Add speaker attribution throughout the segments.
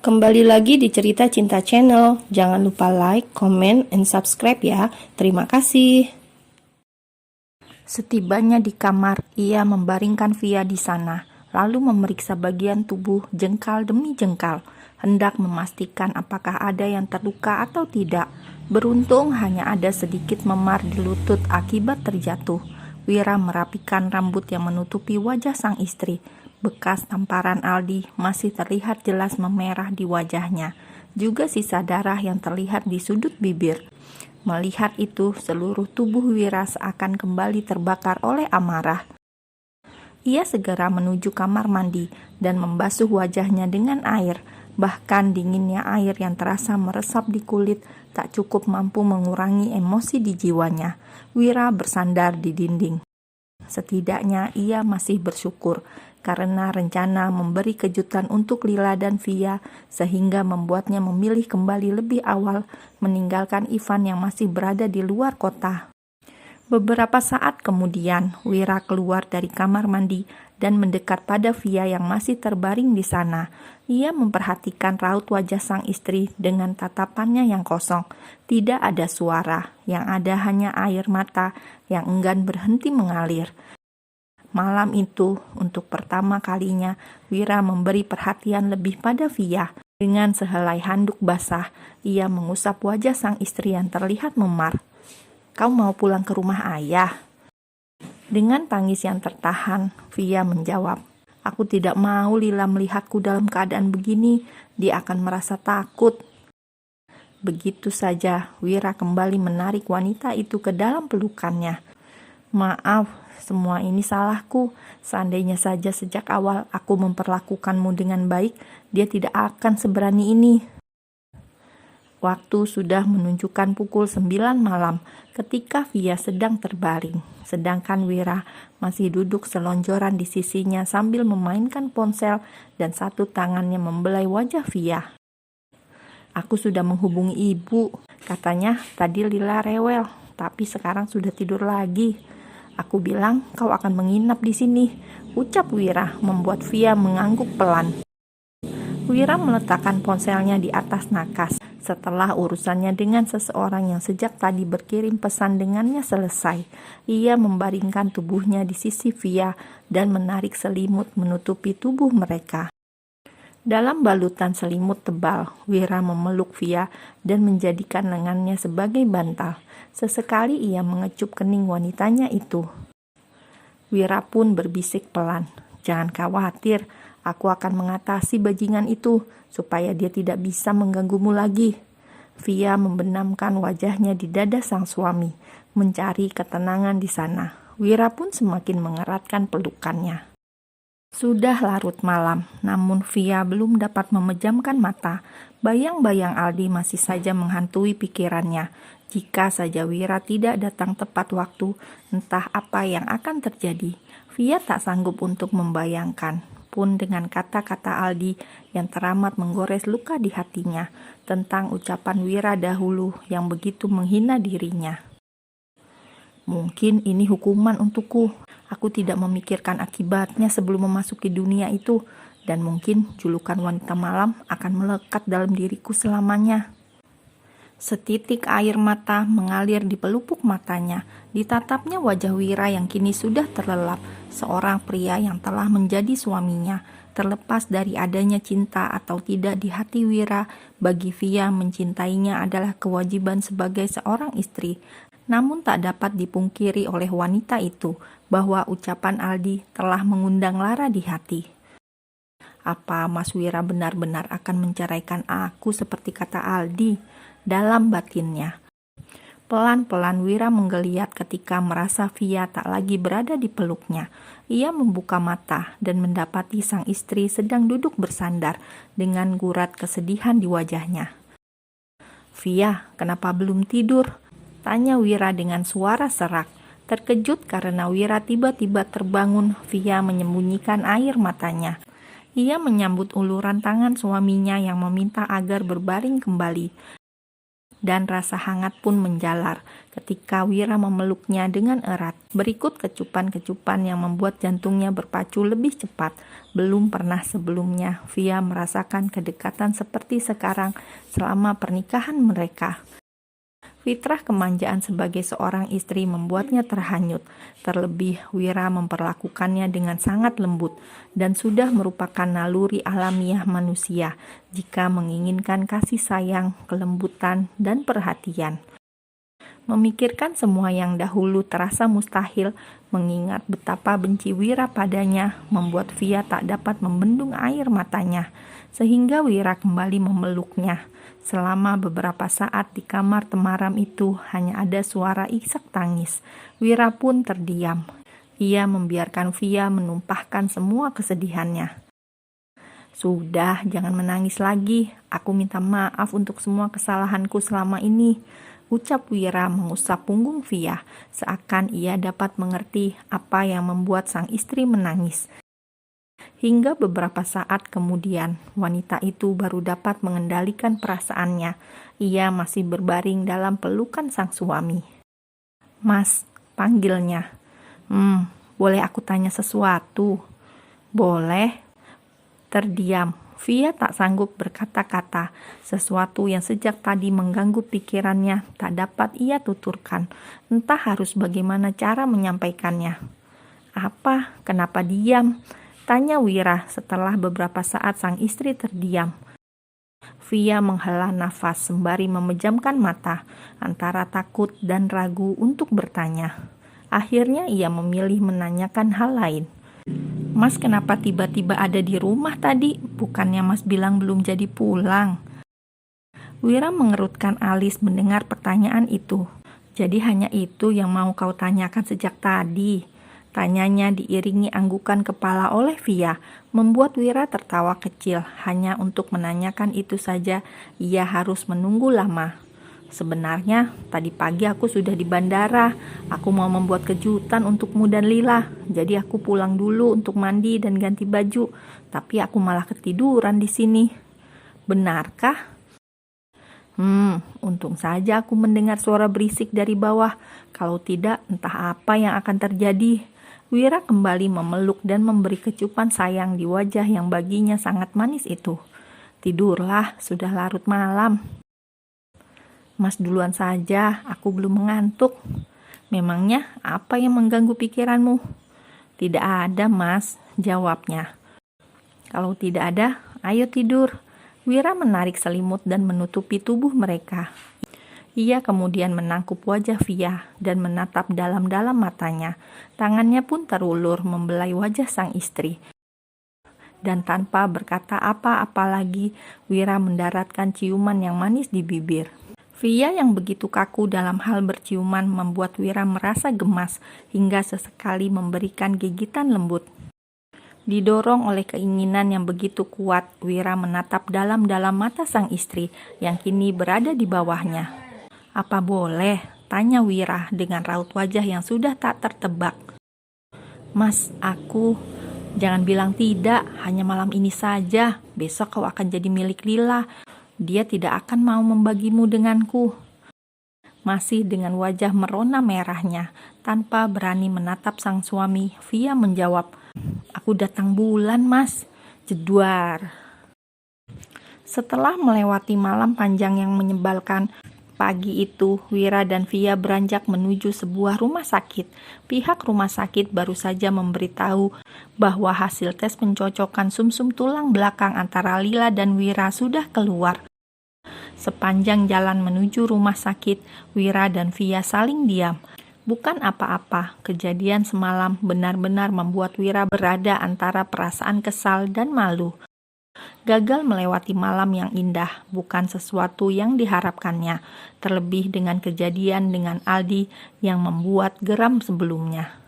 Speaker 1: Kembali lagi di Cerita Cinta Channel. Jangan lupa like, comment, and subscribe ya. Terima kasih. Setibanya di kamar, ia membaringkan Via di sana, lalu memeriksa bagian tubuh jengkal demi jengkal, hendak memastikan apakah ada yang terluka atau tidak. Beruntung hanya ada sedikit memar di lutut akibat terjatuh. Wira merapikan rambut yang menutupi wajah sang istri. Bekas tamparan Aldi masih terlihat jelas memerah di wajahnya, juga sisa darah yang terlihat di sudut bibir. Melihat itu, seluruh tubuh Wira seakan kembali terbakar oleh amarah. Ia segera menuju kamar mandi dan membasuh wajahnya dengan air. Bahkan dinginnya air yang terasa meresap di kulit tak cukup mampu mengurangi emosi di jiwanya. Wira bersandar di dinding. Setidaknya ia masih bersyukur karena rencana memberi kejutan untuk Lila dan Via sehingga membuatnya memilih kembali lebih awal meninggalkan Ivan yang masih berada di luar kota. Beberapa saat kemudian, Wira keluar dari kamar mandi dan mendekat pada Via yang masih terbaring di sana. Ia memperhatikan raut wajah sang istri dengan tatapannya yang kosong. Tidak ada suara, yang ada hanya air mata yang enggan berhenti mengalir. Malam itu, untuk pertama kalinya, Wira memberi perhatian lebih pada Via. Dengan sehelai handuk basah, ia mengusap wajah sang istri yang terlihat memar. "Kau mau pulang ke rumah ayah?" Dengan tangis yang tertahan, Via menjawab, "Aku tidak mau Lila melihatku dalam keadaan begini. Dia akan merasa takut." Begitu saja, Wira kembali menarik wanita itu ke dalam pelukannya. "Maaf, semua ini salahku. Seandainya saja sejak awal aku memperlakukanmu dengan baik, dia tidak akan seberani ini." Waktu sudah menunjukkan pukul 9 malam ketika Via sedang terbaring, sedangkan Wira masih duduk selonjoran di sisinya sambil memainkan ponsel dan satu tangannya membelai wajah Via. "Aku sudah menghubungi ibu, katanya tadi Lila rewel, tapi sekarang sudah tidur lagi. Aku bilang kau akan menginap di sini," ucap Wira membuat Via mengangguk pelan. Wira meletakkan ponselnya di atas nakas setelah urusannya dengan seseorang yang sejak tadi berkirim pesan dengannya selesai. Ia membaringkan tubuhnya di sisi Via dan menarik selimut menutupi tubuh mereka. Dalam balutan selimut tebal, Wira memeluk Via dan menjadikan lengannya sebagai bantal. Sesekali ia mengecup kening wanitanya itu. Wira pun berbisik pelan, "Jangan khawatir, aku akan mengatasi bajingan itu supaya dia tidak bisa mengganggumu lagi." Via membenamkan wajahnya di dada sang suami, mencari ketenangan di sana. Wira pun semakin mengeratkan pelukannya. Sudah larut malam, namun Via belum dapat memejamkan mata. Bayang-bayang Aldi masih saja menghantui pikirannya. Jika saja Wira tidak datang tepat waktu, entah apa yang akan terjadi. Via tak sanggup untuk membayangkan. Pun dengan kata-kata Aldi yang teramat menggores luka di hatinya tentang ucapan Wira dahulu yang begitu menghina dirinya. "Mungkin ini hukuman untukku. Aku tidak memikirkan akibatnya sebelum memasuki dunia itu, dan mungkin julukan wanita malam akan melekat dalam diriku selamanya." Setitik air mata mengalir di pelupuk matanya. Ditatapnya wajah Wira yang kini sudah terlelap, seorang pria yang telah menjadi suaminya. Terlepas dari adanya cinta atau tidak di hati Wira, bagi Via mencintainya adalah kewajiban sebagai seorang istri. Namun tak dapat dipungkiri oleh wanita itu bahwa ucapan Aldi telah mengundang lara di hati. "Apa Mas Wira benar-benar akan menceraikan aku seperti kata Aldi?" dalam batinnya. Pelan-pelan Wira menggeliat ketika merasa Via tak lagi berada di peluknya. Ia membuka mata dan mendapati sang istri sedang duduk bersandar dengan gurat kesedihan di wajahnya. "Via, kenapa belum tidur?" tanya Wira dengan suara serak. Terkejut karena Wira tiba-tiba terbangun, Via menyembunyikan air matanya. Ia menyambut uluran tangan suaminya yang meminta agar berbaring kembali. dan rasa hangat pun menjalar ketika Wira memeluknya dengan erat. Berikut kecupan-kecupan yang membuat jantungnya berpacu lebih cepat. Belum pernah sebelumnya Via merasakan kedekatan seperti sekarang selama pernikahan mereka. Fitrah kemanjaan sebagai seorang istri membuatnya terhanyut. Terlebih Wira memperlakukannya dengan sangat lembut dan sudah merupakan naluri alamiah manusia jika menginginkan kasih sayang, kelembutan, dan perhatian. Memikirkan semua yang dahulu terasa mustahil, mengingat betapa benci Wira padanya, membuat Via tak dapat membendung air matanya, sehingga Wira kembali memeluknya. Selama beberapa saat di kamar temaram itu hanya ada suara isak tangis. Wira pun terdiam. Ia membiarkan Via menumpahkan semua kesedihannya. "Sudah, jangan menangis lagi. Aku minta maaf untuk semua kesalahanku selama ini," ucap Wira mengusap punggung Via, seakan ia dapat mengerti apa yang membuat sang istri menangis. Hingga beberapa saat kemudian, wanita itu baru dapat mengendalikan perasaannya. Ia masih berbaring dalam pelukan sang suami. "Mas," panggilnya. Boleh aku tanya sesuatu?" "Boleh." Terdiam. Via tak sanggup berkata-kata. Sesuatu yang sejak tadi mengganggu pikirannya tak dapat ia tuturkan. Entah harus bagaimana cara menyampaikannya. "Apa? Kenapa diam?" tanya Wira setelah beberapa saat sang istri terdiam. Via menghela nafas sembari memejamkan mata, antara takut dan ragu untuk bertanya. Akhirnya ia memilih menanyakan hal lain. "Mas kenapa tiba-tiba ada di rumah tadi? Bukannya Mas bilang belum jadi pulang?" Wira mengerutkan alis mendengar pertanyaan itu. "Jadi hanya itu yang mau kau tanyakan sejak tadi?" Tanyanya diiringi anggukan kepala oleh Via, membuat Wira tertawa kecil. Hanya untuk menanyakan itu saja, ia harus menunggu lama. "Sebenarnya, tadi pagi aku sudah di bandara. Aku mau membuat kejutan untukmu dan Lila. Jadi aku pulang dulu untuk mandi dan ganti baju. Tapi aku malah ketiduran di sini." "Benarkah?" Untung saja aku mendengar suara berisik dari bawah. Kalau tidak, entah apa yang akan terjadi." Wira kembali memeluk dan memberi kecupan sayang di wajah yang baginya sangat manis itu. "Tidurlah, sudah larut malam." "Mas duluan saja, aku belum mengantuk." "Memangnya apa yang mengganggu pikiranmu?" "Tidak ada, Mas," jawabnya. "Kalau tidak ada, ayo tidur." Wira menarik selimut dan menutupi tubuh mereka. Ia kemudian menangkup wajah Via dan menatap dalam-dalam matanya. Tangannya pun terulur membelai wajah sang istri. Dan tanpa berkata apa-apa lagi, Wira mendaratkan ciuman yang manis di bibir. Via yang begitu kaku dalam hal berciuman membuat Wira merasa gemas hingga sesekali memberikan gigitan lembut. Didorong oleh keinginan yang begitu kuat, Wira menatap dalam-dalam mata sang istri yang kini berada di bawahnya. "Apa boleh?" tanya Wira dengan raut wajah yang sudah tak tertebak. "Mas, aku..." "Jangan bilang tidak, hanya malam ini saja. Besok kau akan jadi milik Lila. Dia tidak akan mau membagimu denganku." Masih dengan wajah merona merahnya, tanpa berani menatap sang suami, Via menjawab, "Aku datang bulan, Mas." Jedwar. Setelah melewati malam panjang yang menyebalkan, pagi itu, Wira dan Via beranjak menuju sebuah rumah sakit. Pihak rumah sakit baru saja memberitahu bahwa hasil tes pencocokan sumsum tulang belakang antara Lila dan Wira sudah keluar. Sepanjang jalan menuju rumah sakit, Wira dan Via saling diam. Bukan apa-apa, kejadian semalam benar-benar membuat Wira berada antara perasaan kesal dan malu. Gagal melewati malam yang indah bukan sesuatu yang diharapkannya, terlebih dengan kejadian dengan Aldi yang membuat geram sebelumnya.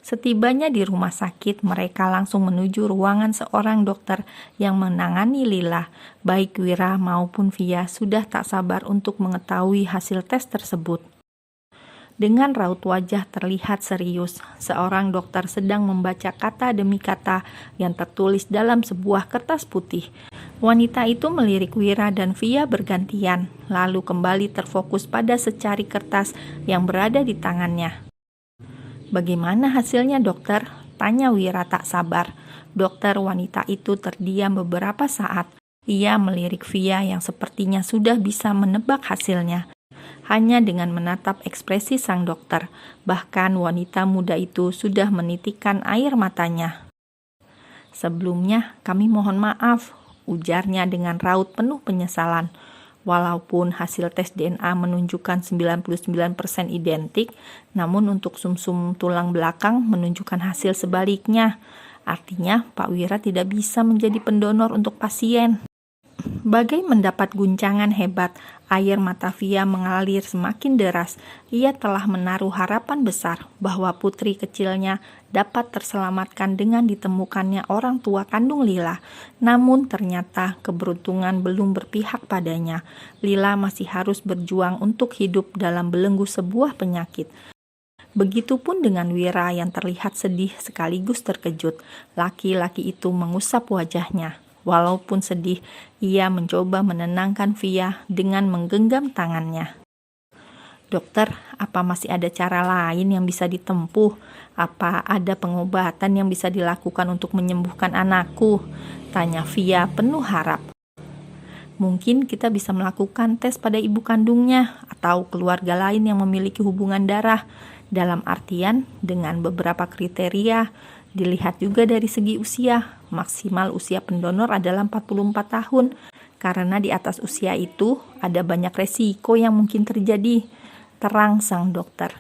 Speaker 1: Setibanya di rumah sakit, mereka langsung menuju ruangan seorang dokter yang menangani Lila. Baik Wira maupun Via sudah tak sabar untuk mengetahui hasil tes tersebut. Dengan raut wajah terlihat serius, seorang dokter sedang membaca kata demi kata yang tertulis dalam sebuah kertas putih. Wanita itu melirik Wira dan Via bergantian, lalu kembali terfokus pada secari kertas yang berada di tangannya. "Bagaimana hasilnya, dokter?" tanya Wira tak sabar. Dokter wanita itu terdiam beberapa saat. Ia melirik Via yang sepertinya sudah bisa menebak hasilnya. Hanya dengan menatap ekspresi sang dokter, bahkan wanita muda itu sudah menitikkan air matanya. "Sebelumnya, kami mohon maaf," ujarnya dengan raut penuh penyesalan. Walaupun hasil tes DNA menunjukkan 99% identik, namun untuk sumsum tulang belakang menunjukkan hasil sebaliknya. Artinya, Pak Wira tidak bisa menjadi pendonor untuk pasien. Bagai mendapat guncangan hebat, air mata Via mengalir semakin deras. Ia telah menaruh harapan besar bahwa putri kecilnya dapat terselamatkan dengan ditemukannya orang tua kandung Lila. Namun ternyata keberuntungan belum berpihak padanya. Lila masih harus berjuang untuk hidup dalam belenggu sebuah penyakit. Begitupun dengan Wira yang terlihat sedih sekaligus terkejut. Laki-laki itu mengusap wajahnya. Walaupun sedih, ia mencoba menenangkan Via dengan menggenggam tangannya. "Dokter, apa masih ada cara lain yang bisa ditempuh? Apa ada pengobatan yang bisa dilakukan untuk menyembuhkan anakku?" tanya Via penuh harap. "Mungkin kita bisa melakukan tes pada ibu kandungnya atau keluarga lain yang memiliki hubungan darah. Dalam artian dengan beberapa kriteria. Dilihat juga dari segi usia. Maksimal usia pendonor adalah 44 tahun. Karena di atas usia itu ada banyak resiko yang mungkin terjadi," terang sang dokter.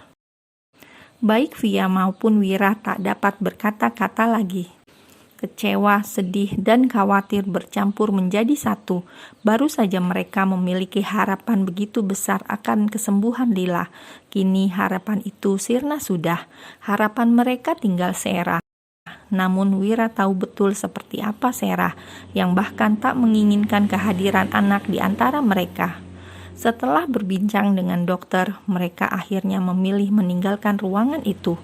Speaker 1: Baik Via maupun Wira tak dapat berkata-kata lagi. Kecewa, sedih, dan khawatir bercampur menjadi satu. Baru saja mereka memiliki harapan begitu besar akan kesembuhan Lila. Kini harapan itu sirna sudah. Harapan mereka tinggal Sera. Namun Wira tahu betul seperti apa Sera, yang bahkan tak menginginkan kehadiran anak di antara mereka. Setelah berbincang dengan dokter, mereka akhirnya memilih meninggalkan ruangan itu.